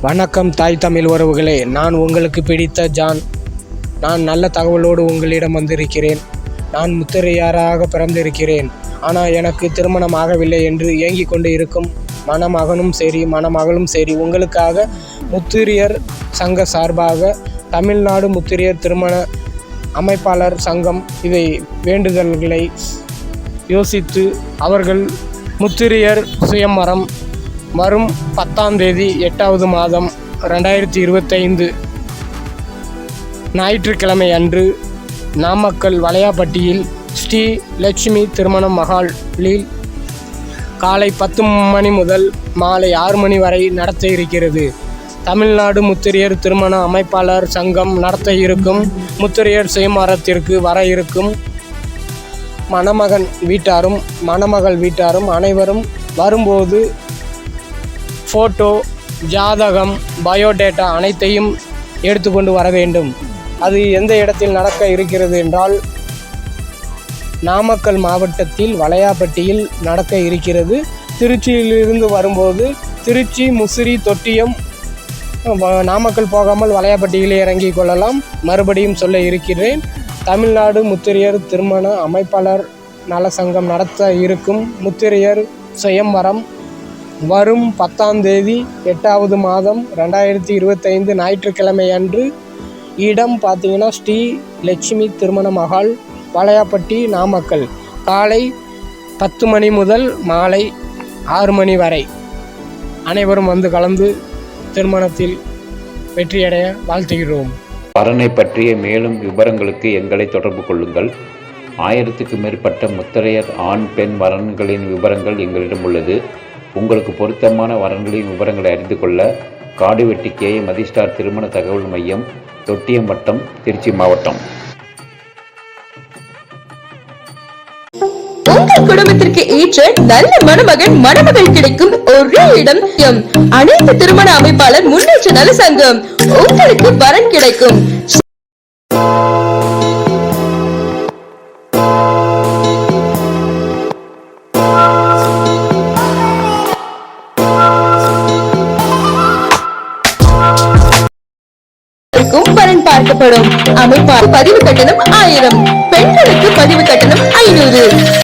வணக்கம் தாய் தமிழ் உறவுகளே, நான் உங்களுக்கு பிடித்த ஜான். நான் நல்ல தகவலோடு உங்களிடம் வந்திருக்கிறேன். நான் முத்திரையராக பிறந்திருக்கிறேன். ஆனால் எனக்கு திருமணம் ஆகவில்லை என்று ஏங்கிக் கொண்டு இருக்கும் மணமகனும் சரி மணமகளும் சரி, உங்களுக்காக முத்திரையர் சங்க சார்பாக தமிழ்நாடு முத்திரையர் திருமண அமைப்பாளர் சங்கம் இதை வேண்டுதல்களை யோசித்து அவர்கள் முத்திரையர் சுயம்வரம் வரும் 10ஆம் தேதி 8வது மாதம் 2025 ஞாயிற்றுக்கிழமை அன்று நாமக்கல் வலையாப்பட்டியில் ஸ்ரீ லட்சுமி திருமண மகாலில் காலை 10 மணி முதல் மாலை 6 மணி வரை நடத்த இருக்கிறது. தமிழ்நாடு முத்திரையர் திருமண அமைப்பாளர் சங்கம் நடத்த இருக்கும் முத்திரையர் சுயம்வரத்திற்கு வர இருக்கும் மணமகன் வீட்டாரும் மணமகள் வீட்டாரும் அனைவரும் வரும்போது ஃபோட்டோ, ஜாதகம், பயோடேட்டா அனைத்தையும் எடுத்துக்கொண்டு வர வேண்டும். அது எந்த இடத்தில் நடக்க இருக்கிறது என்றால் நாமக்கல் மாவட்டத்தில் வலையாப்பட்டியில் நடக்க இருக்கிறது. திருச்சியிலிருந்து வரும்போது திருச்சி, முசிறி, தொட்டியம், நாமக்கல் போகாமல் வலையாப்பட்டியிலே இறங்கிக் கொள்ளலாம். மறுபடியும் சொல்ல இருக்கிறேன், தமிழ்நாடு முத்திரையர் திருமண அமைப்பாளர் நல சங்கம் நடத்த இருக்கும் முத்திரையர் சுயம்வரம் வரும் 10ஆம் தேதி 8வது மாதம் 2025 ஞாயிற்றுக்கிழமை அன்று. இடம் பார்த்தீங்கன்னா ஸ்ரீ லட்சுமி திருமண மகால், வலையாப்பட்டி, நாமக்கல். காலை 10 மணி முதல் மாலை 6 மணி வரை அனைவரும் வந்து கலந்து திருமணத்தில் வெற்றியடைய வாழ்த்துகிறோம். வரனை பற்றிய மேலும் விவரங்களுக்கு எங்களை தொடர்பு கொள்ளுங்கள். 1000க்கும் மேற்பட்ட முத்திரையர் ஆண் பெண் வரன்களின் விவரங்கள் எங்களிடம் உள்ளது. உங்களுக்கு பொருத்தமான வரன்களின் விவரங்களை அறிந்து கொள்ள காடுவெட்டி KM அதிஸ்டார் திருமண தகவல் மையம், தொட்டியம் வட்டம், திருச்சி மாவட்டம். உங்கள் குடும்பத்திற்கு ஏற்ற நல்ல மணமகன் மணமகள் கிடைக்கும் ஒரே இடம் அனைத்து திருமண அமைப்பாளர் முன்னேற்ற நல சங்கம். உங்களுக்கு வரன் கிடைக்கும். வரன் பார்க்கப்படும். அமைப்பால் பதிவு கட்டணம் 1000, பெண்களுக்கு பதிவு கட்டணம் 500.